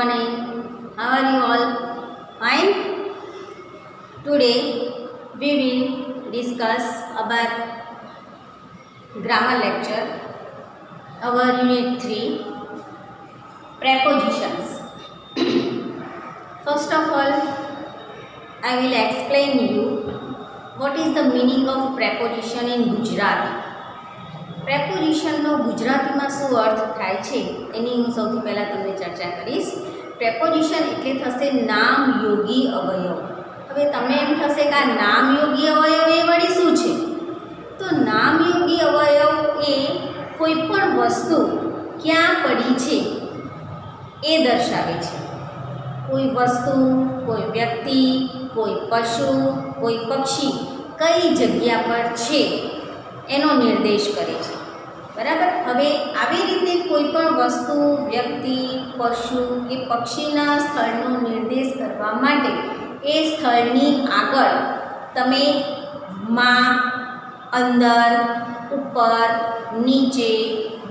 morning. How are you all? Fine? Today we will discuss about grammar lecture, our unit 3, prepositions. First of all, I will explain you what is the meaning of preposition in Gujarati. પ્રેપોઝિશનનો ગુજરાતીમાં શું અર્થ થાય છે એની હું સૌથી પહેલાં તમને ચર્ચા કરીશ. પ્રેપોઝિશન એટલે થશે નામયોગી અવયવ. હવે તમને એમ થશે કે આ નામયોગી અવયવ એ વળી શું છે? તો નામયોગી અવયવ એ કોઈ પણ વસ્તુ ક્યાં પડી છે એ દર્શાવે છે. કોઈ વસ્તુ, કોઈ વ્યક્તિ, કોઈ પશુ, કોઈ પક્ષી કઈ જગ્યા પર છે એનો નિર્દેશ કરે છે. બરાબર. હવે આવી રીતે કોઈ પણ વસ્તુ, વ્યક્તિ, પશુ કે પક્ષીના સ્થળનો નિર્દેશ કરવા માટે એ સ્થળની આગળ તમે માં, અંદર, ઉપર, નીચે,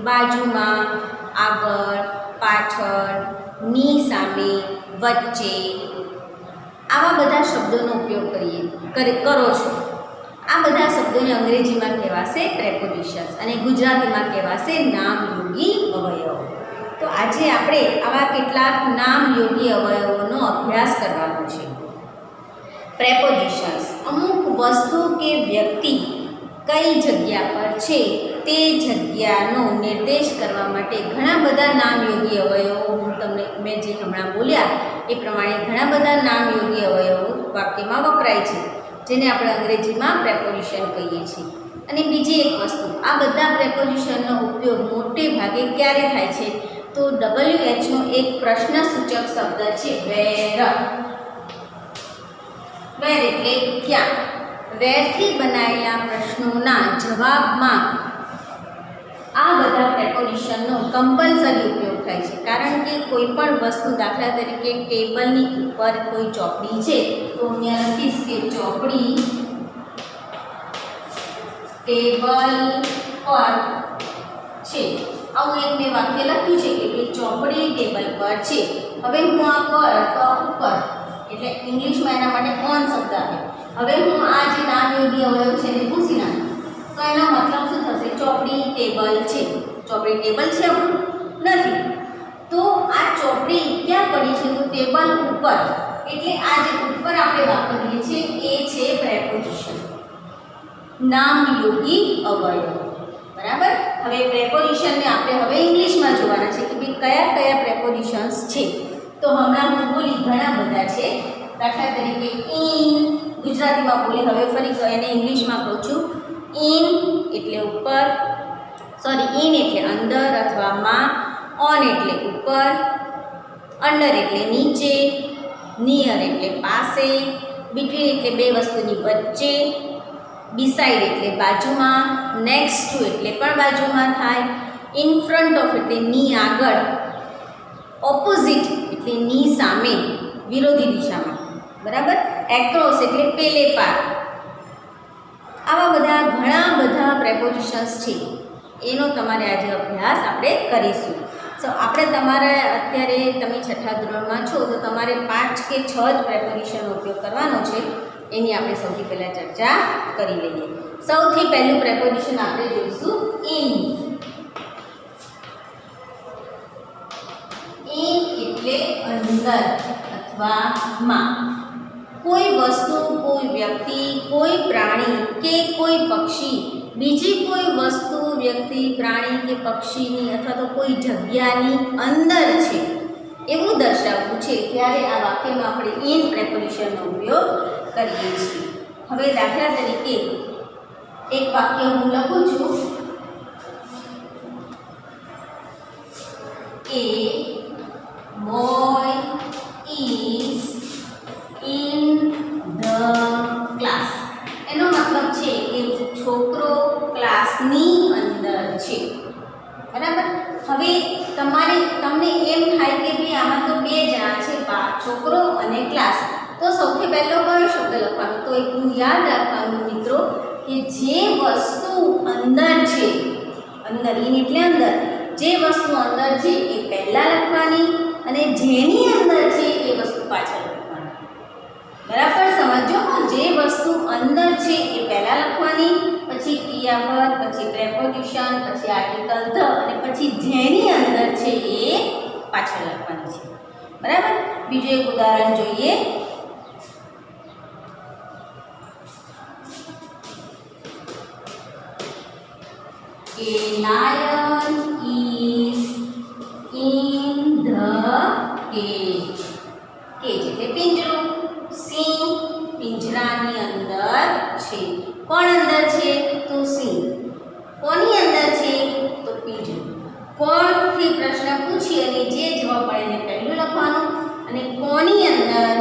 બાજુમાં, આગળ, પાછળ, ની સામે, વચ્ચે આવા બધા શબ્દોનો ઉપયોગ કરો છો. આ બધા શબ્દોને અંગ્રેજીમાં કહેવાશે પ્રેપોઝિશન્સ અને ગુજરાતીમાં કહેવાશે નામયોગી અવયવ. તો આજે આપણે આવા કેટલાક નામયોગી અવયવોનો અભ્યાસ કરવાનો છે. પ્રેપોઝિશન્સ અમુક વસ્તુ કે વ્યક્તિ કઈ જગ્યા પર છે તે જગ્યાનો નિર્દેશ કરવા માટે ઘણા બધા નામયોગી અવયવો મેં જે હમણાં બોલ્યા એ પ્રમાણે ઘણા બધા નામયોગી અવયવો વાક્યમાં વપરાય છે, જેને આપણે અંગ્રેજીમાં પ્રેપોઝિશન કહીએ છીએ. અને બીજી એક વસ્તુ, આ બધા પ્રેપોઝિશનનો ઉપયોગ મોટે ભાગે ક્યારે થાય છે? તો WHનો એક પ્રશ્નસૂચક શબ્દ છે વેર. વેર એટલે ક્યાં. વેરથી બનાવેલા પ્રશ્નોના જવાબમાં આ બધા પ્રેપોઝિશનનો કમ્પલસરી ઉપયોગ થાય છે. કારણ કે કોઈ પણ વસ્તુ, દાખલા તરીકે ટેબલની ઉપર કોઈ ચોપડી છે તો અહીંયા લખીશ કે ચોપડી ટેબલ પર છે. આવું એક મેં વાક્ય લખ્યું છે કે ચોપડી ટેબલ પર છે. હવે હું આ પર અથવા ઉપર એટલે ઇંગ્લિશમાં એના માટે ઓન શબ્દ આવે. હવે હું આ જે નામયોગી અવયવ છે એને ભૂસી નાખું તો એનો મતલબ શું થશે? ચોપડી ટેબલ છે. ચોપડી ટેબલ છે આપણું નથી. તો આ ચોપડી ક્યાં પડી છે? તો ટેબલ ઉપર. એટલે આ જે ઉપર આપણે વાપરીએ છીએ એ છે પ્રેપોઝિશન, નામયોગી અવયવ. બરાબર. હવે પ્રેપોઝિશનને આપણે હવે ઇંગ્લિશમાં જોવાના છે કે ભાઈ કયા કયા પ્રેપોઝિશન્સ છે. તો હમણાં હું બોલી ઘણા બધા છે. દાખલા તરીકે ઇન ગુજરાતીમાં બોલી, હવે ફરી એને ઇંગ્લિશમાં કહું છું. ઇન એટલે ઉપર, ઇન એટલે અંદર અથવા માં, ઓન એટલે ઉપર, અંડર એટલે નીચે, નિયર એટલે પાસે, બિટવીન એટલે બે વસ્તુની વચ્ચે, બિસાઇડ એટલે બાજુમાં, નેક્સ્ટ ટુ એટલે પણ બાજુમાં થાય, ઇન ફ્રન્ટ ઓફ એટલે ની આગળ, ઓપોઝિટ એટલે ની સામે, વિરોધી દિશામાં. બરાબર. એક્રોસ એટલે પેલે પાર. આવા બધા ઘણા બધા પ્રેપોઝિશન્સ છે. એનો તમારે આજે અભ્યાસ આપણે કરીશું. આપણે તમારે અત્યારે તમે છઠ્ઠા ધોરણમાં છો તો તમારે 5 કે 6 જ પ્રેપોઝિશનનો ઉપયોગ કરવાનો છે. એની આપણે સૌથી પહેલાં ચર્ચા કરી લઈએ. સૌથી પહેલું પ્રેપોઝિશન આપણે જોઈશું ઇન. ઇન એટલે અંદર અથવા માં. કોઈ વસ્તુ, કોઈ વ્યક્તિ, કોઈ પ્રાણી કે કોઈ પક્ષી બીજી કોઈ વસ્તુ, વ્યક્તિ, પ્રાણી કે પક્ષીની અથવા તો કોઈ જગ્યાની અંદર છે એવું દર્શાવવું છે ત્યારે આ વાક્યમાં આપણે ઇન પ્રેપોઝિશનનો ઉપયોગ કરીએ છીએ. હવે દાખલા તરીકે એક વાક્ય હું લખું છું. A boy is in the class. એનો મતલબ છે કે છોકરો ક્લાસની અંદર છે. બરાબર. હવે તમને એમ થાય કે ભાઈ આમાં તો બે જણા છે, છોકરો અને ક્લાસ. તો સૌથી પહેલો કયો શબ્દ લખવાનો? તો એટલું યાદ રાખવાનું મિત્રો કે જે વસ્તુ અંદર છે, અંદર ઇન એટલે અંદર, જે વસ્તુ અંદર છે એ પહેલાં લખવાની અને જેની અંદર છે એ વસ્તુ પાછળ લખવાની. બરાબર સમજો. જે વસ્તુ અંદર છે એ પહેલાં લખવાની, પછી ક્રિયાપદ, પછી પ્રેપોઝિશન, પછી આર્ટિકલ ધ અને પછી જેની અંદર છે એ પાછળ લખવાની છે. બરાબર. બીજું એક ઉદાહરણ જોઈએ. A lion is in the cage. Cage એટલે પિંજરું. સિંહ પિંજરાની અંદર છે. કોણ અંદર છે? તો સિંહ. કોની અંદર છે? તો પિંજરું. કોણથી પ્રશ્ન પૂછી અને જે જવાબ મળે એને પહેલું લખવાનું, અને કોની અંદર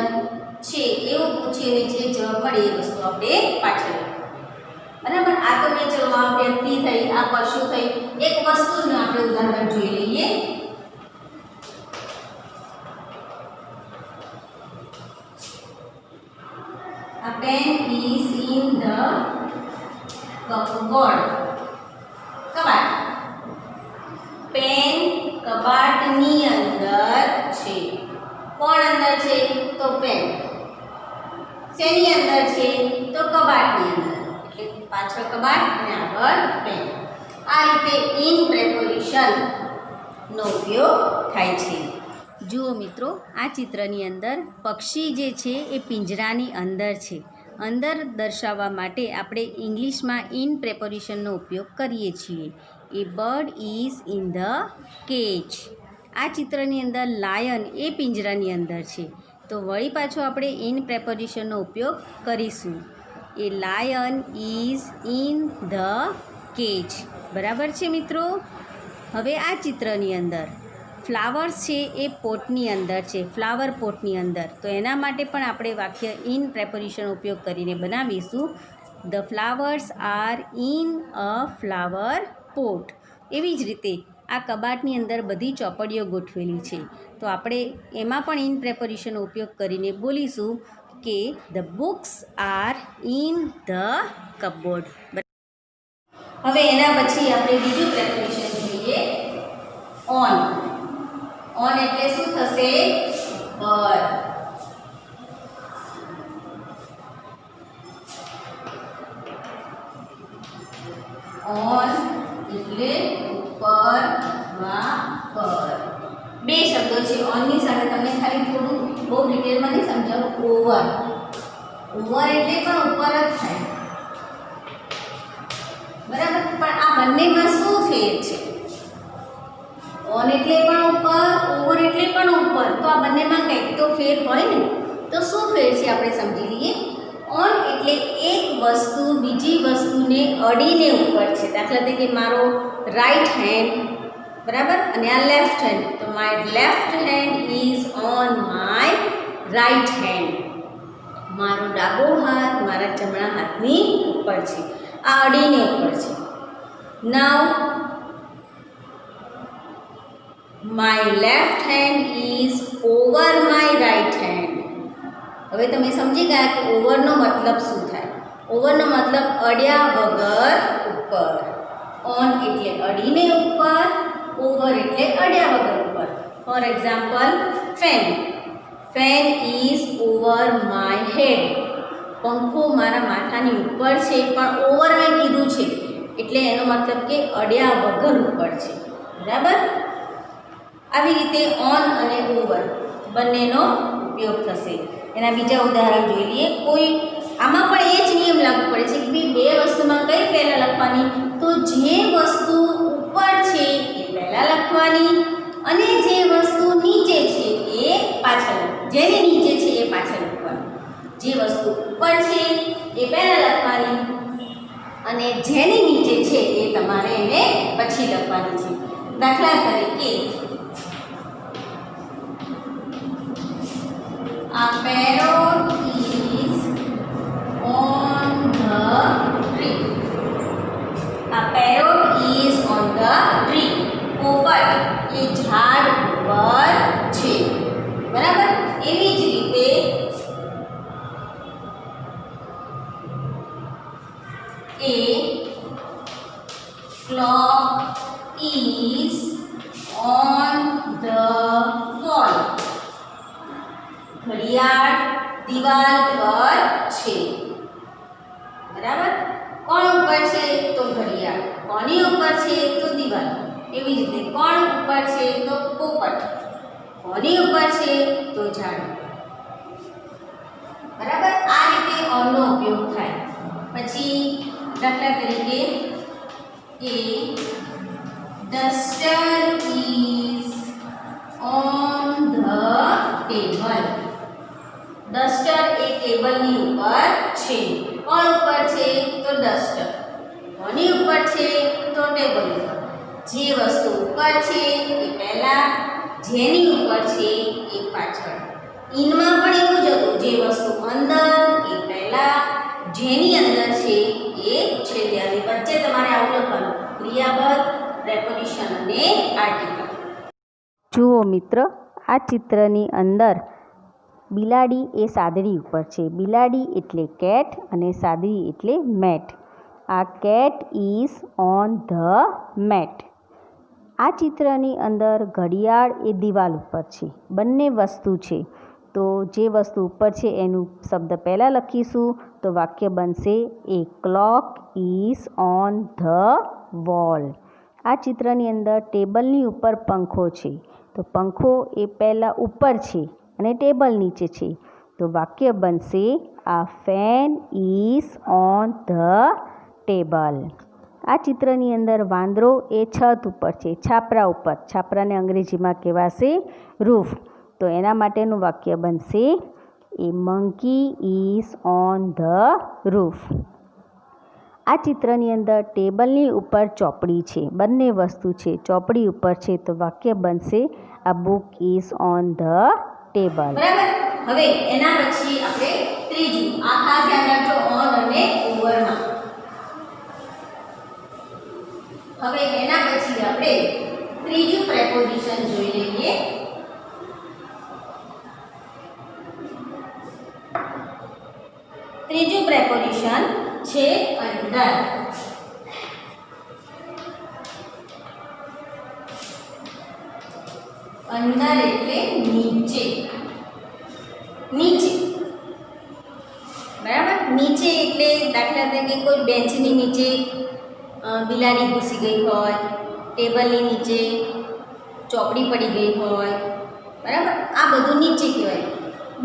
છે એવું પૂછી અને જે જવાબ મળે એ વસ્તુ આપણે પાછળ લખવાની. બરાબર. આ તો મેં ચલો આ વ્યક્તિ થઈ, આ પશુ થઈ, એક વસ્તુનું આપણે ઉદાહરણ જોઈ લઈએ. A pen is in the cupboard. કબાટ. પેન કબાટની અંદર છે. કોણ અંદર છે? તો પેન. શેની અંદર છે? તો કબાટની અંદર. એટલે પાછળ કબાટ અને આગળ પેન. આ રીતે ઇન પ્રેપોઝિશન નો ઉપયોગ થાય છે. જુઓ મિત્રો, આ ચિત્રની અંદર પક્ષી જે છે એ પિંજરાની અંદર છે. અંદર દર્શાવવા માટે આપણે ઇંગ્લિશમાં ઇન પ્રેપોઝિશનનો ઉપયોગ કરીએ છીએ. A bird is in the cage. આ ચિત્રની અંદર લાયન એ પિંજરાની અંદર છે, તો વળી પાછો આપણે ઇન પ્રેપોઝિશનનો ઉપયોગ કરીશું. A lion is in the cage. બરાબર છે મિત્રો. હવે આ ચિત્રની અંદર ફ્લાવર્સ છે એ પોટની અંદર છે, ફ્લાવર પોટની અંદર. તો એના માટે પણ આપણે વાક્ય ઇન પ્રેપોઝિશન ઉપયોગ કરીને બનાવીશું. The flowers are in a flower pot. એવી જ રીતે આ કબાટની અંદર બધી ચોપડીઓ ગોઠવેલી છે, તો આપણે એમાં પણ ઇન પ્રેપોઝિશનનો ઉપયોગ કરીને બોલીશું કે the books are in the cupboard. હવે એના પછી આપણે બીજું પ્રેપોઝિશન જોઈએ. ઓન. ઓન એટલે શું થશે? પર. ઓન એટલે ઉપર વા પર. બે શબ્દો છે. ઓનની સાથે તમને ખાલી થોડું બહુ ડિટેલમાં નહીં સમજાવું. ઓવર. ઓવર એટલે પણ ઉપર જ થાય. બરાબર. પણ આ બંનેમાં શું ફેર છે? ઓન એટલે પણ ઉપર, ઓવર એટલે પણ ઉપર. તો આ બંનેમાં કંઈક તો ફેર હોય ને. તો શું ફેર છે આપણે સમજી લઈએ. ઓન એટલે એક વસ્તુ બીજી વસ્તુને અડીને ઉપર છે. દાખલા તરીકે મારો રાઈટ હેન્ડ, બરાબર, અને આ લેફ્ટ હેન્ડ. તો my left hand is on my right hand. મારો ડાબો હાથ મારા જમણા હાથની ઉપર છે. આ અડીને ઉપર છે. Now my left hand is over my right hand. હવે તમે સમજી ગયા કે ઓવરનો મતલબ શું થાય. ઓવરનો મતલબ અડ્યા વગર ઉપર. ઓન એટલે અડીને ઉપર, ઓવર એટલે અડ્યા વગર ઉપર. For example, fan. Fan is over my head. પંખો મારા માથાની ઉપર છે, પણ ઓવર મેં કીધું છે એટલે એનો મતલબ કે અડ્યા વગર ઉપર છે. બરાબર. આવી રીતે ઓન અને ઓવર બંનેનો ઉપયોગ થશે. એના બીજા ઉદાહરણ જોઈ લઈએ. કોઈ આમાં પણ એ જ નિયમ લાગુ પડે છે કે બે વસ્તુમાં કઈ પહેલાં લખવાની? તો જે વસ્તુ ઉપર છે એ પહેલાં લખવાની, અને જે વસ્તુ નીચે છે એ પાછળ. જેની નીચે છે એ પાછળ લખવાની. જે વસ્તુ ઉપર છે એ પહેલાં લખવાની, અને જેની નીચે છે એ તમારે એને પછી લખવાની છે. દાખલા તરીકે a parrot is on the tree. A parrot is on the tree. પોપટ એ ઝાડ ઉપર છે. બરાબર. એવી જ રીતે a clock is on the wall. ઘડિયાળ દિવાલ પર છે. બરાબર. કોણ ઉપર છે? તો ઘડિયાળ. કોની ઉપર છે? તો દિવાલ. એવી જ રીતે કોણ ઉપર છે? તો પોપટ. કોની ઉપર છે? તો ઝાડ. બરાબર. આ રીતે ઓનનો ઉપયોગ થાય. પછી દાખલા તરીકે કે duster is on the table. Duster એ ટેબલની ઉપર છે. કોણ ઉપર છે? તો ડસ્ટર. કોની ઉપર છે? તો ટેબલ ઉપર. જે વસ્તુ ઉપર છે એ પહેલા, જેની ઉપર છે એ પાછળ. ઇનમાં પણ એવું જ હતું. જે વસ્તુ અંદર એ પહેલા, જેની અંદર છે એ છેલ્લે. અને વચ્ચે તમારે આવું લખવાનું ક્રિયાપદ, પ્રેપોઝિશન અને આર્ટિકલ. જુઓ મિત્ર, આ ચિત્રની અંદર બિલાડી એ સાદડી ઉપર છે. બિલાડી એટલે કેટ અને સાદડી એટલે મેટ. આ cat is on the mat. આ ચિત્રની અંદર ઘડિયાળ એ દિવાલ ઉપર છે. બંને વસ્તુ છે. તો જે વસ્તુ ઉપર છે એનું શબ્દ પહેલાં લખીશું તો વાક્ય બનશે a clock is on the wall. આ ચિત્રની અંદર ટેબલની ઉપર પંખો છે. તો પંખો એ પહેલાં ઉપર છે અને ટેબલ નીચે છે. તો વાક્ય બનશે આ fan is on the table. આ ચિત્રની અંદર વાંદરો એ છત ઉપર છે, છાપરા ઉપર. છાપરાને અંગ્રેજીમાં કહેવાશે રૂફ. તો એના માટેનું વાક્ય બનશે a monkey is on the roof. આ ચિત્રની અંદર ટેબલની ઉપર ચોપડી છે. બંને વસ્તુ છે. ચોપડી ઉપર છે તો વાક્ય બનશે આ book is on the table. બરાબર. હવે એના પછી આપણે ત્રીજું, આ ખાસ ધ્યાન રાખજો ઓન અને ઓવરમાં. હવે એના પછી આપણે ત્રીજું પ્રેપોઝિશન જોઈ લઈએ. ત્રીજું પ્રેપોઝિશન છે અંડર. અંડર એટલે નીચે. નીચે. બરાબર. નીચે એટલે દાખલા તરીકે કોઈ બેન્ચની નીચે બિલાડી ઘૂસી ગઈ હોય, ટેબલની નીચે ચોપડી પડી ગઈ હોય. બરાબર. આ બધું નીચે કહેવાય.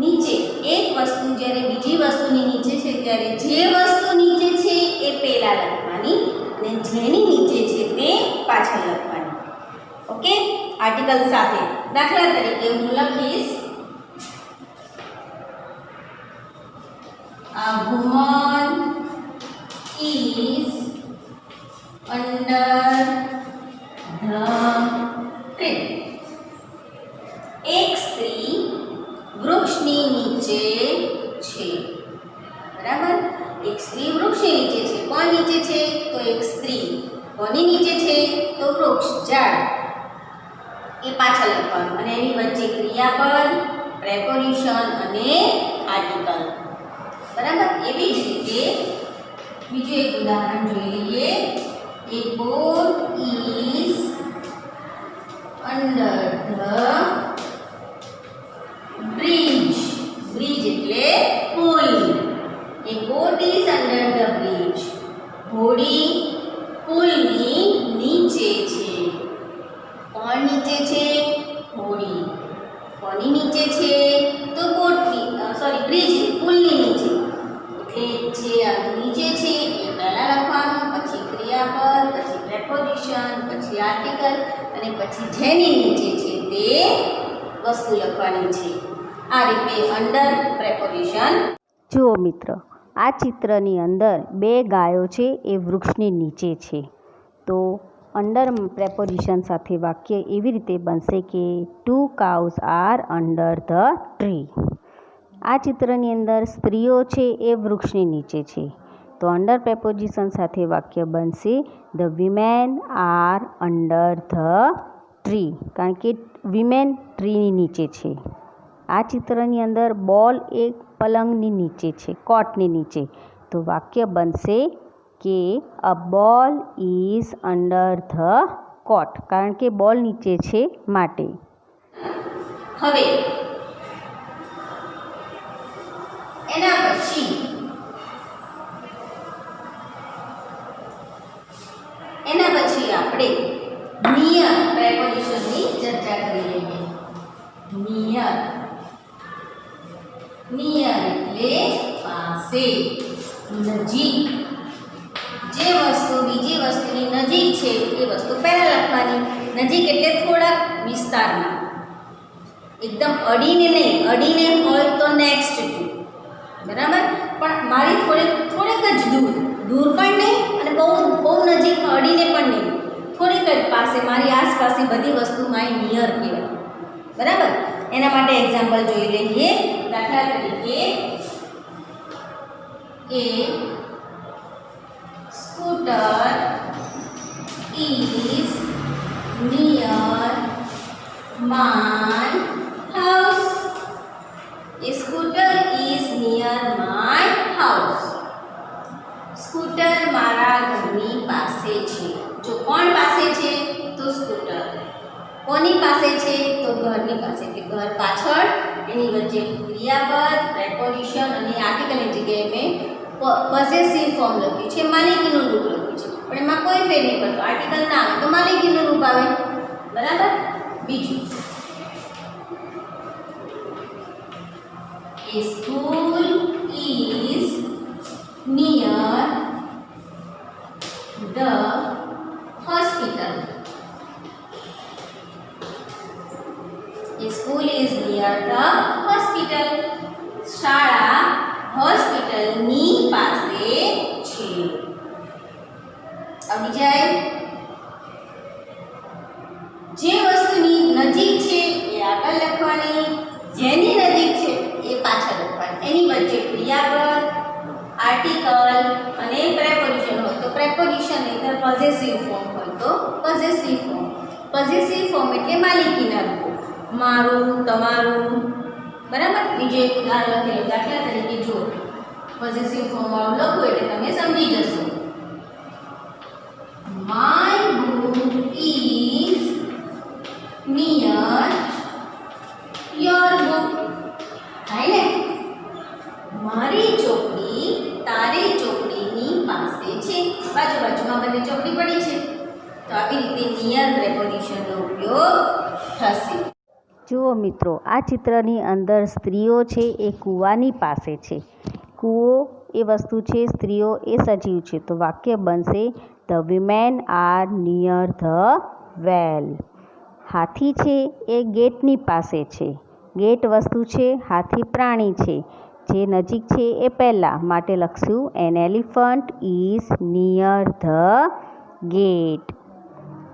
નીચે એક વસ્તુ જ્યારે બીજી વસ્તુની નીચે છે ત્યારે જે વસ્તુ નીચે છે એ પહેલાં લખવાની અને જેની નીચે છે તે પાછળ લખવાની. ઓકે. આર્ટિકલ સાથે. દાખલા તરીકે હું લખીશ a woman is under the tree. એક સ્ત્રી વૃક્ષની નીચે છે. બરાબર. એક સ્ત્રી વૃક્ષની નીચે છે. કોણ નીચે છે? તો એક સ્ત્રી. કોની નીચે છે? તો વૃક્ષ, ઝાડ. એ પાછળ લખવાનું અને એની વચ્ચે ક્રિયાપદ, પ્રેપોઝિશન અને આર્ટિકલ. બરાબર. એવી જ રીતે બીજું એક ઉદાહરણ જોઈ લઈએ. A boat is under the bridge. Bridge એટલે પુલ. A boat is under the bridge. હોડી પુલની નીચે છે. કોણ નીચે છે? હોડી. કોની નીચે છે? તો બોટની બ્રિજ, પુલની નીચે. એટલે જે નીચે છે એ પહેલાં લખવાનું, પછી ક્રિયાપદ, પછી પ્રેપોઝિશન, પછી આર્ટિકલ અને પછી જેની નીચે છે તે વસ્તુ લખવાની છે. આ રીતે અંડર, પ્રેપોઝિશન. જુઓ મિત્ર, આ ચિત્રની અંદર બે ગાયો છે એ વૃક્ષની નીચે છે. તો અંડર પ્રેપોઝિશન સાથે વાક્ય એવી રીતે બનશે કે 2 cows are under the tree. આ ચિત્રની અંદર સ્ત્રીઓ છે એ વૃક્ષની નીચે છે. તો અંડર પ્રેપોઝિશન સાથે વાક્ય બનશે the women are under the tree. કારણ કે વિમેન ટ્રીની નીચે છે. આ ચિત્રની અંદર બોલ એ પલંગની નીચે છે, કોટની નીચે. તો વાક્ય બનશે કે અ બોલ ઇઝ અંડર ધ કોટ. કારણ કે બોલ નીચે છે માટે. હવે નિયર એટલે પાસે, નજીક. જે વસ્તુ બીજી વસ્તુની નજીક છે એ વસ્તુ પહેલા લખવાની. નજીક એટલે થોડાક વિસ્તારમાં, એકદમ અડીને નહીં. અડીને હોય તો નેક્સ્ટ ટુ, બરાબર. પણ મારી થોડીક જ દૂર પણ નહીં અને બહુ નજીકમાં અડીને પણ નહીં, થોડીક જ પાસે, મારી આસપાસની બધી વસ્તુમાં એ નિયર કહેવાય, બરાબર. એના માટે એક્ઝામ્પલ જોઈ લઈએ. દાખલા તરીકે a scooter is near my house. A scooter is near my house. Scooter મારા ઘરની પાસે છે. જો કોણ પાસે છે તો સ્કૂટર. કોની પાસે છે તો ઘરની પાસે. કે ઘર પાછળ, એની વચ્ચે ક્રિયાપદ, પ્રેપોઝિશન અને આર્ટિકલની જગ્યાએ મેં પોસેસિવ ફોર્મ લખ્યું છે, માલિકીનું રૂપ લખ્યું છે. પણ એમાં કોઈ ફેર નહીં પડતો. આર્ટિકલ ના આવે તો માલિકીનું રૂપ આવે, બરાબર. બીજું, a school is near the hospital. A school is near the hospital. શાળા હોસ્પિટલની પાસે છે. આવી જાય. જે વસ્તુની નજીક છે એ આગળ લખવાની, જેની નજીક છે એ પાછળ લખવાની. એની વચ્ચે ક્રિયાપદ, આર્ટિકલ અને પ્રેપોઝિશન હોય તો પ્રેપોઝિશન, નહીંતર પોઝેસિવ ફોર્મ હોય તો પોઝેસિવ ફોર્મ. પોઝેસિવ ફોર્મ એટલે માલિકીના રૂપો, મારું, તમારું, બરાબર. બીજું એક ઉદાહરણ લખેલું. દાખલા તરીકે જો પોઝેસિવ ફોર્મ વાળું લખો એટલે તમે સમજી જશો. My book is near your book. થાય ને? મારી ચોપડી તારી ચોપડીની પાસે છે. બાજુમાં બંને ચોપડી પડી છે. તો આવી રીતે નિયર પ્રેપોઝિશનનો ઉપયોગ થશે. જુઓ મિત્રો, આ ચિત્રની અંદર સ્ત્રીઓ છે એ કૂવાની પાસે છે. કૂવો એ વસ્તુ છે, સ્ત્રીઓ એ સજીવ છે. તો વાક્ય બનશે the women are near the well. હાથી છે એ ગેટની પાસે છે. ગેટ વસ્તુ છે, હાથી પ્રાણી છે. જે નજીક છે એ પહેલાં, માટે લખશું an elephant is near the gate.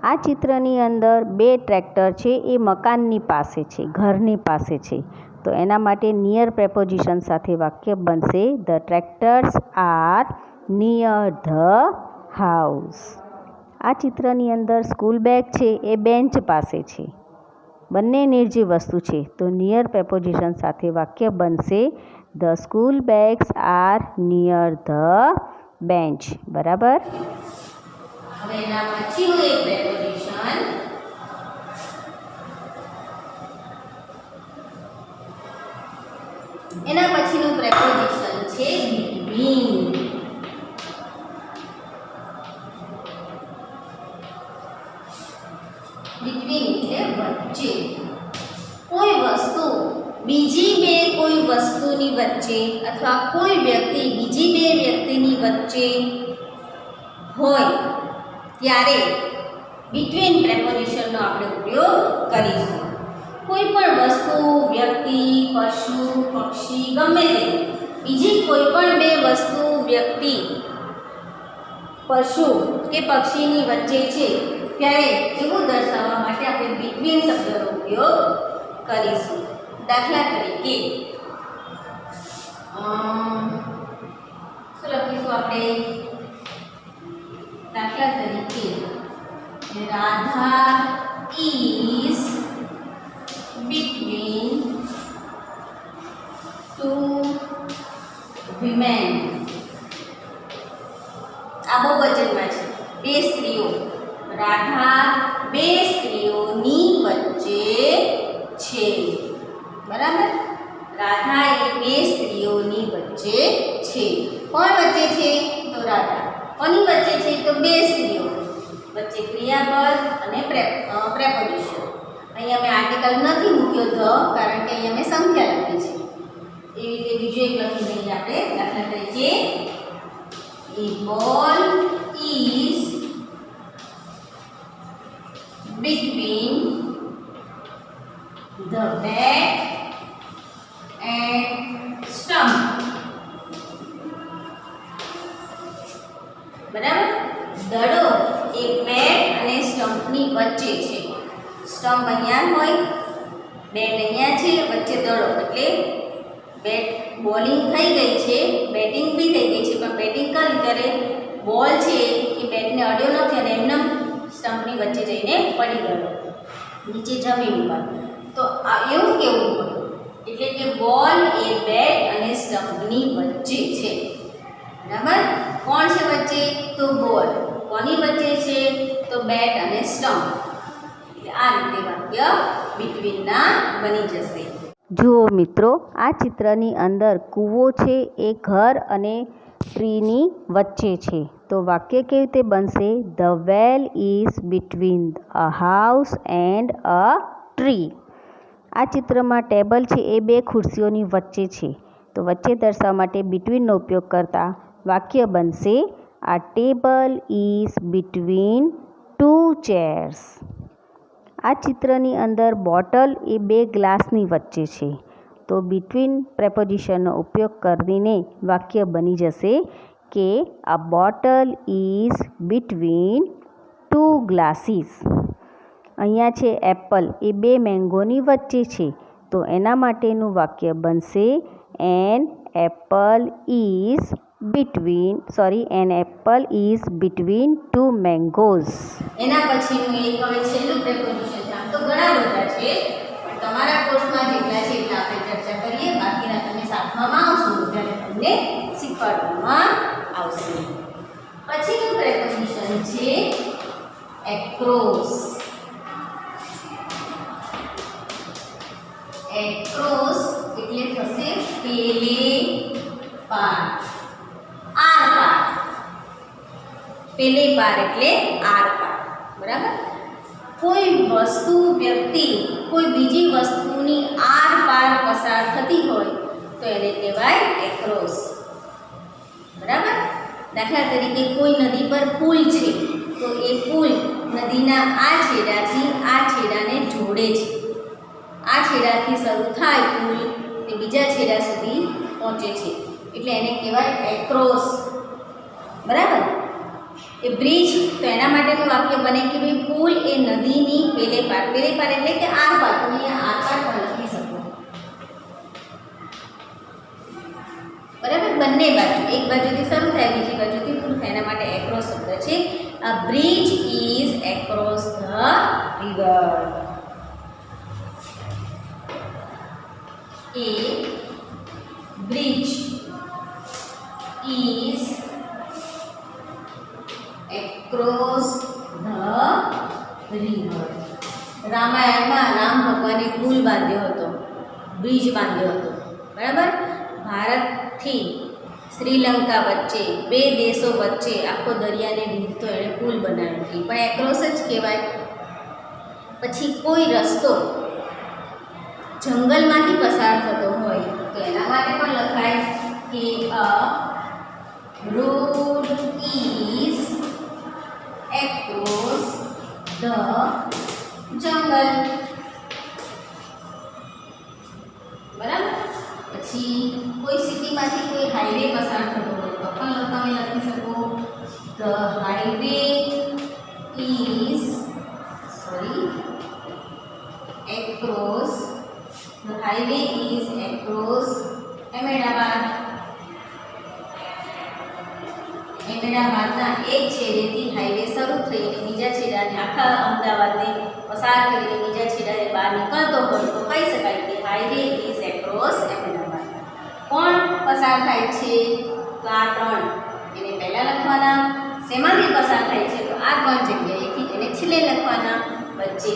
આ ચિત્રની અંદર બે ટ્રેક્ટર છે એ મકાનની પાસે છે, ઘરની પાસે છે. તો એના માટે નિયર પ્રેપોઝિશન સાથે વાક્ય બનશે the tractors are near the house. આ ચિત્રની અંદર સ્કૂલ બેગ છે એ બેન્ચ પાસે છે. બંને નિર્જીવ વસ્તુ છે. તો નિયર પ્રેપોઝિશન સાથે વાક્ય બનશે the school bags are near the bench. બરાબર. હવે એના પછીનું એક પ્રેપોઝિશન, એના પછીનું પ્રેપોઝિશન છે between. between એટલે વચ્ચે. કોઈ વસ્તુ બીજી બે કોઈ વસ્તુની વચ્ચે અથવા કોઈ વ્યક્તિ બીજી બે વ્યક્તિની વચ્ચે હોય ત્યારે between પ્રેપોઝિશનનો આપણે ઉપયોગ કરીશું. કોઈ પણ વસ્તુ, વ્યક્તિ, પશુ, પક્ષી, ગમે તે બીજી કોઈ પણ બે વસ્તુ, વ્યક્તિ, પશુ કે પક્ષીની વચ્ચે છે ત્યારે એવું દર્શાવવા માટે આપણે between શબ્દનો ઉપયોગ કરીશું. દાખલા તરીકે શું લખીશું આપણે? દાખલા તરીકે Radha is between two women. આ બહુવચનમાં છે. બે સ્ત્રીઓ. રાધા બે સ્ત્રીઓની વચ્ચે છે. બરાબર. રાધા એ બે સ્ત્રીઓની વચ્ચે છે. કોણ વચ્ચે છે? તો રાધા. કોની વચ્ચે છે? તો બે સ્ત્રીઓ વચ્ચે ક્રિયાપદ અને પ્રેપોઝિશન. અહીંયા મેં આર્ટિકલ નથી મૂક્યો ધ, કારણ કે અહીંયા મેં સંખ્યા લખી છે. એવી રીતે એન્ડ સ્ટમ્પ. બરાબર. દડો એ બેટ અને સ્ટમ્પની વચ્ચે છે. સ્ટમ્પ અહીંયા હોય, બેટ અહીંયા છે, વચ્ચે દડો. એટલે બેટ બોલિંગ થઈ ગઈ છે, બેટિંગ બી થઈ ગઈ છે, પણ બેટિંગ કરી ત્યારે બોલ છે એ બેટને અડ્યો નથી અને એમને સ્ટમ્પની વચ્ચે જઈને પડી ગયો નીચે જમીન ઉપર. તો એવું કેવું પડ્યું, એટલે કે બોલ એ બેટ અને સ્ટમ્પની વચ્ચે છે. બરાબર. કોણ છે વચ્ચે? તો બોલ. કોની વચ્ચે છે? તો બેટ અને સ્ટમ્પ. એટલે આ રીતે વાક્ય બિટવીનના બની જશે. જુઓ મિત્રો, આ ચિત્રની અંદર કૂવો છે એ ઘર અને ટ્રીની વચ્ચે છે. તો વાક્ય કેવી રીતે બનશે? The well is between a house and a tree. આ ચિત્રમાં ટેબલ છે એ બે ખુરશીઓની વચ્ચે છે. તો વચ્ચે દર્શાવવા માટે બિટવીનનો ઉપયોગ કરતા વાક્ય બનશે આ table is between two chairs. આ ચિત્રની અંદર બોટલ એ બે ગ્લાસની વચ્ચે છે. તો બિટવીન પ્રેપોઝિશનનો ઉપયોગ કરીને વાક્ય બની જશે કે આ bottle is between two glasses. અહીંયા છે એપલ એ બે મેંગોની વચ્ચે છે. તો એના માટેનું વાક્ય બનશે an apple is between two mangoes. એના પછીનું એક હવે છેલ્લું પ્રેપોઝિશન છે. આમ તો ઘણા બધા છે, પણ તમારા કોર્સમાં જેટલા છે એટલા આપણે ચર્ચા કરીએ. બાકીના તમે સાતમામાં આવશો ત્યારે તમને શીખવાડવામાં આવશે. પછીનું પ્રેપોઝિશન છે એક્રોસ. એક્રોસ એટલે થશે પેલે પાર. આર પાર. પેલે પાર એટલે આર પાર. બરાબર. કોઈ વસ્તુ, વ્યક્તિ કોઈ બીજી વસ્તુની આર પાર પસાર થતી હોય તો એને કહેવાય એક્રોસ. બરાબર. દાખલા તરીકે કોઈ નદી પર પુલ છે, તો એ પુલ નદીના આ છેડાથી આ છેડાને જોડે છે. આ છેડાથી શરૂ થાય પુલ તે બીજા છેડા સુધી પહોંચે છે, એટલે એને કહેવાય એક્રોસ. બરાબર. એ બ્રિજ, તો એના માટેનું વાક્ય બને કે ભાઈ પુલ એ નદીની પેલે પાર. પેલે પાર એટલે કે આર પાર. તમે અહીંયા આર પાર પણ લખી શકો. બરાબર. બંને બાજુ, એક બાજુથી શરૂ થાય બીજી બાજુથી પૂરું થાય, એના માટે એક્રોસ શબ્દ છે. આ bridge is across the river. A bridge is across the river. રામાયણમાં રામ ભગવાને પુલ બાંધ્યો હતો, બ્રિજ બાંધ્યો હતો. બરાબર. ભારતથી શ્રીલંકા વચ્ચે બે દેશો વચ્ચે આખો દરિયાને વીંધતો એણે પુલ બનાવ્યો, એ પણ એક્રોસ જ કહેવાય. પછી કોઈ રસ્તો જંગલમાંથી પસાર થતો હોય તો એના માટે પણ લખાય કે a road is across the jungle. બરાબર. પછી કોઈ સિટીમાંથી કોઈ હાઈવે પસાર થતો હોય તો પણ તમે લખી શકો the highway is across the highway is across Ahmedabad. અહેમદાબાદના એક છેડેથી હાઈવે શરૂ થઈને બીજા છેડાને આખા અમદાવાદને પસાર કરીને બીજા છેડાને બહાર નીકળતો હોય તો કહી શકાય કે હાઈવે ઇઝ એક્રોસ અહેમદાબાદ. કોણ પસાર થાય છે? તો આ ત્રણ એને પહેલાં લખવાના. શેમાંથી પસાર થાય છે? તો આ ત્રણ જગ્યાએથી એને છેલ્લે લખવાના. વચ્ચે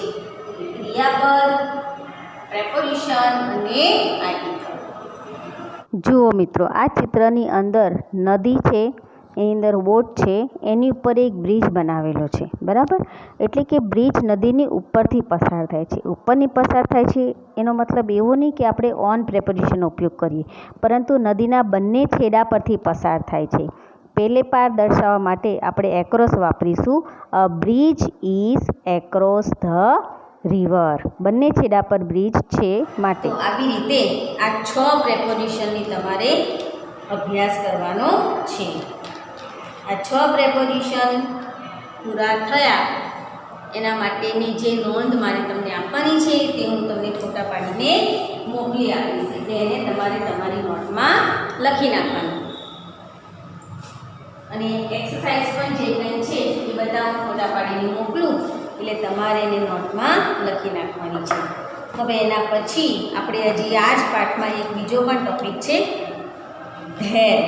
ક્રિયાપદ, પ્રેપોઝિશન અને આર્ટિકલ. જુઓ મિત્રો, આ ચિત્રની અંદર નદી છે, એની અંદર બોટ છે, એની ઉપર એક બ્રિજ બનાવેલો છે. બરાબર. એટલે કે બ્રિજ નદીની ઉપરથી પસાર થાય છે. ઉપરની પસાર થાય છે એનો મતલબ એવો નહીં કે આપણે ઓન પ્રેપોઝિશનનો ઉપયોગ કરીએ, પરંતુ નદીના બંને છેડા પરથી પસાર થાય છે. પેલે પાર દર્શાવવા માટે આપણે એક્રોસ વાપરીશું. અ bridge is across the river. બંને છેડા પર બ્રિજ છે માટે. તો આવી રીતે આ 6 પ્રેપોઝિશનની તમારે અભ્યાસ કરવાનો છે. આ 6 પ્રેપોઝિશન પૂરા થયા એના માટેની જે નોંધ મારે તમને આપવાની છે તે હું તમને ફોટા પાડીને મોકલી આપીશ. એટલે એને તમારે તમારી નોટમાં લખી નાખવાનું. અને એક્સરસાઇઝ પણ જે કંઈ છે એ બધા હું ફોટા પાડીને મોકલું એટલે તમારે એને નોટમાં લખી નાખવાની છે. હવે એના પછી આપણે હજી આ જ પાઠમાં એક બીજો પણ ટૉપિક છે, ધૈર્ય.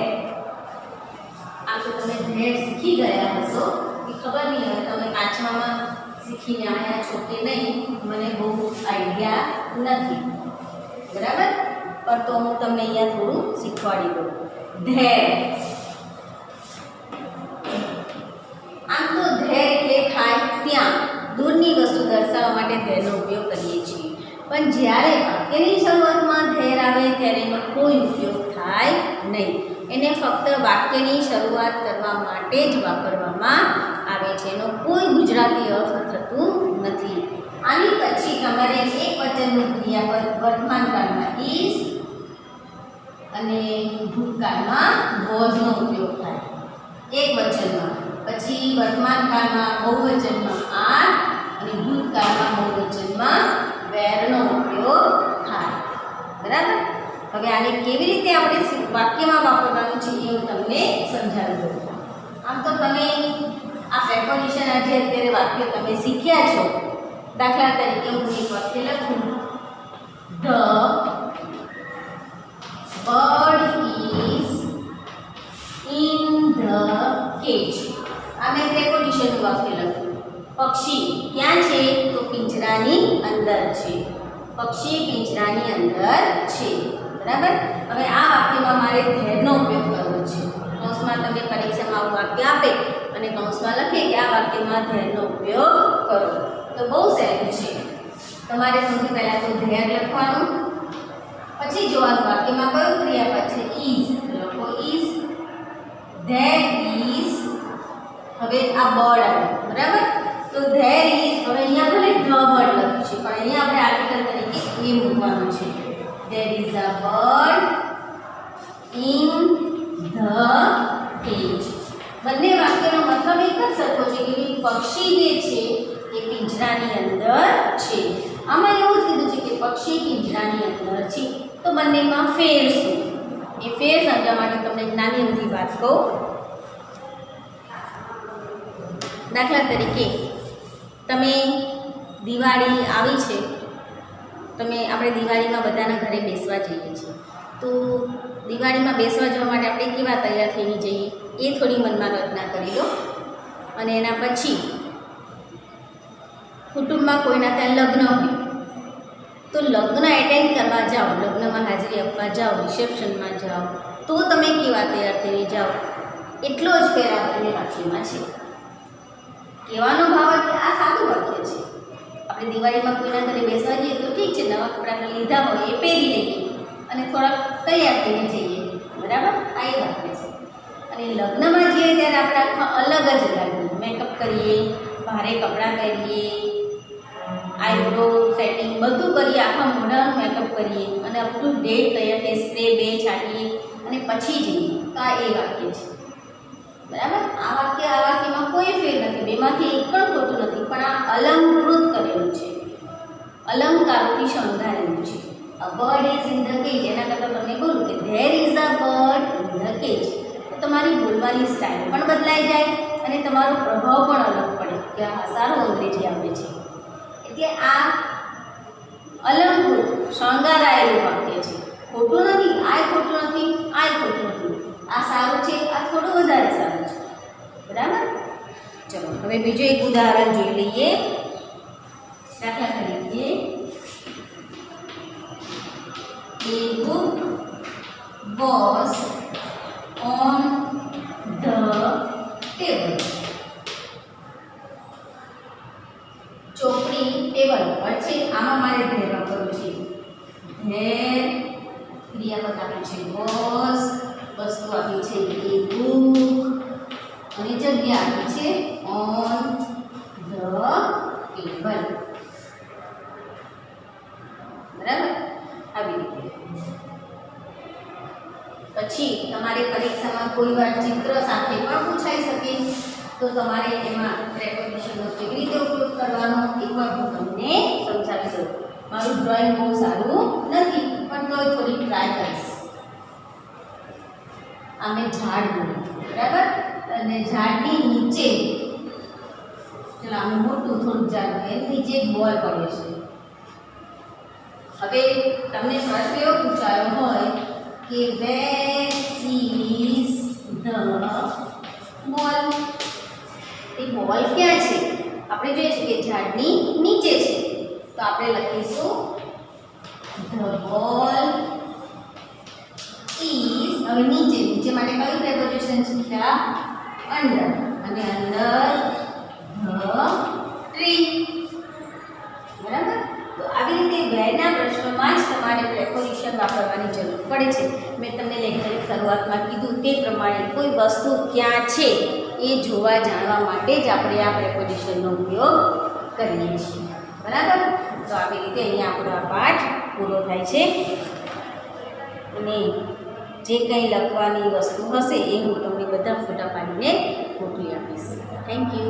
આમ તો તમે ધૈર્ય શીખી ગયા હશો એ ખબર નહીં, હવે તમે 5મામાં શીખીને આવ્યા છો કે નહીં મને બહુ આઈડિયા નથી, બરાબર? પણ તો હું તમને અહીંયા થોડું શીખવાડી દઉં. ધૈર્ય, આમ તો ધૈર્ય એટલે થાય ત્યાં, દૂરની વસ્તુ દર્શાવવા માટે ધૈર્યનો ઉપયોગ કરીએ છીએ. પણ જ્યારે વાક્યની શરૂઆતમાં ધૈર્ય આવે ત્યારે એનો કોઈ ઉપયોગ થાય નહીં. એને ફક્ત વાક્યની શરૂઆત કરવા માટે જ વાપરવામાં આવે છે. એનો કોઈ ગુજરાતી અર્થ થતું નથી. આની પછી તમારે એક વચનનું ક્રિયાપદ વર્તમાનકાળમાં ઇઝ અને ભૂતકાળમાં વોઝનો ઉપયોગ થાય એક વચનમાં. પછી વર્તમાનકાળમાં બહુવચનમાં આર અને ભૂતકાળમાં બહુવચનમાં વેરનો ઉપયોગ થાય, બરાબર? હવે આને કેવી રીતે આપણે વાક્યમાં વાપરવાનું છે એ હું તમને સમજાવી દઉં. આમ તો તમે આ પ્રેપોઝિશન આજે અત્યારે વાક્ય તમે શીખ્યા છો. દાખલા તરીકે હું એક વાક્ય લખું, the bird is in the cage. આ મેં પ્રેપોઝિશનનું વાક્ય લખ્યું. પક્ષી ક્યાં છે? તો પિંજરાની અંદર છે. પક્ષી પિંજરાની અંદર છે, બરાબર? હવે આ વાક્યમાં મારે ધૈર્યનો ઉપયોગ કરવો છે. કૌંસમાં તમે પરીક્ષામાં આવું વાક્ય આપે અને કૌંસમાં લખે કે આ વાક્યમાં ધૈર્યનો ઉપયોગ કરો તો બહુ સહેલું છે. તમારે સૌથી પહેલાં તો ધૈર્ય લખવાનું. પછી જોવાનું વાક્યમાં કયું ક્રિયાપદ છે, ઇઝ લખો. Is, there is. હવે આ બર્ડ આવે, બરાબર? તો ધેર ઇઝ, હવે અહીંયા ભલે ધ બર્ડ લખ્યું છે પણ અહીંયા આપણે આર્ટિકલ તરીકે એ મૂકવાનું છે. There is a bird in the cage. બંને વાક્યનો મતલબ એક જ સરખો છે કે પક્ષી જે છે એ પિંજરાની અંદર છે. આમાં એવું જ કીધું છે કે પક્ષી પિંજરાની અંદર છે. તો બંનેમાં ફેર શું? એ ફેર સમજવા માટે તમને નાની અમથી વાત કહું. દાખલા તરીકે તમે દિવાળી આવી છે, આપણે દિવાળીમાં બધાના ઘરે બેસવા જઈએ છીએ. તો દિવાળીમાં બેસવા જવા માટે આપણે કેવા તૈયાર થઈને જઈએ એ થોડી મનમાં કલ્પના કરી લો. અને એના પછી કુટુંબમાં કોઈના ત્યાં લગ્ન હોય તો લગ્ન એટેન્ડ કરવા જાઓ, લગ્નમાં હાજરી આપવા જાઓ, રિસેપ્શનમાં જાઓ તો તમે કેવા તૈયાર થઈને જાઓ એટલો જ ફેર આ બંને વાક્યમાં છે. કહેવાનો ભાવ કે આ સાદું વાક્ય છે. આપણે દિવાળીમાં કોઈના ઘરે બેસવા જઈએ તો ઠીક છે, નવા કપડાં લીધા હોય એ પહેરી લઈએ અને થોડાક તૈયાર થઈને જઈએ, બરાબર? આ એ વાક્ય છે. અને લગ્નમાં જઈએ ત્યારે આપણે આખા અલગ જ લાગીએ. મેકઅપ કરીએ, ભારે કપડાં પહેરીએ, આઈબ્રો સેટિંગ બધું કરીએ, આખા મોઢાનું મેકઅપ કરીએ અને અપ ટુ ડેટ તૈયાર થઈ સ્પ્રે બે છાંટીએ અને પછી જઈએ. તો આ એ વાક્ય છે, બરાબર? આ વાક્યમાં કોઈ ફેર નથી, બેમાંથી એક પણ ખોટું નથી, પણ આ અલંકૃત કરેલું છે, અલંકારોથી શણગારેલું છે. અ bird is in the cage, એના કરતાં તમને બોલું કે there is a bird in the cage. તો તમારી બોલવાની સ્ટાઇલ પણ બદલાઈ જાય અને તમારો પ્રભાવ પણ અલગ પડે કે આ સારું અંગ્રેજી આવે છે. એટલે આ અલંકૃત શણગારાયેલું વાક્ય છે. ખોટું નથી, આ ખોટું નથી, આ ખોટું નથી. આ સારું છે, આ થોડું વધારે સારું છે, બરાબર? ચલો હવે બીજું એક ઉદાહરણ જોઈ લઈએ. દાખલા તરીકે a book was on the table. ચોપડી ટેબલ પર છે. આમાં મારે ધેર વાપરવું છે. ધેર ક્રિયાપદ આપ્યું છે was, વસ્તુ આપી છે એ બુક અને જગ્યા આપી છે ઓન ધ ટેબલ. પછી તમારે પરીક્ષામાં કોઈ વાર ચિત્ર સાથે પણ પૂછાઈ શકે, તો તમારે એમાં પ્રેપોઝિશનનો કેવી રીતે ઉપયોગ કરવાનો એ પણ હું તમને સમજાવી દઉં. મારું ડ્રોઈંગ બહુ સારું નથી, પણ તોય થોડી ટ્રાય કરીશ. આમે ઝાડ દોર્યું, બરાબર, અને ઝાડની નીચે, ચલો આનું મોટું થોડુંક ઝાડ હોય, એની નીચે એક બોલ પડ્યો છે. હવે તમને પ્રશ્ન એવો પૂછાયો હોય કે where is the ball? એ બોલ ક્યાં છે? આપણે જોઈએ છે કે ઝાડની નીચે છે, તો આપણે લખીશું the ball is, હવે નીચે, નીચે માટે કયું પ્રેપોઝિશન છે? અંદર, અને અંદર the tree, બરાબર. તો આવી રીતે વેરના પ્રશ્નોમાં જ તમારે પ્રેપોઝિશન વાપરવાની જરૂર પડે છે. મેં તમને લેક્ચરની શરૂઆતમાં કીધું તે પ્રમાણે કોઈ વસ્તુ ક્યાં છે એ જોવા જાણવા માટે જ આપણે આ પ્રેપોઝિશનનો ઉપયોગ કરીએ છીએ, બરાબર. તો આવી રીતે અહીંયા આપણો આ પાઠ પૂરો થાય છે, અને જે કંઈ લખવાની વસ્તુ હશે એ હું તમને બધા ફોટા પાડીને મોકલી આપીશ. Thank you.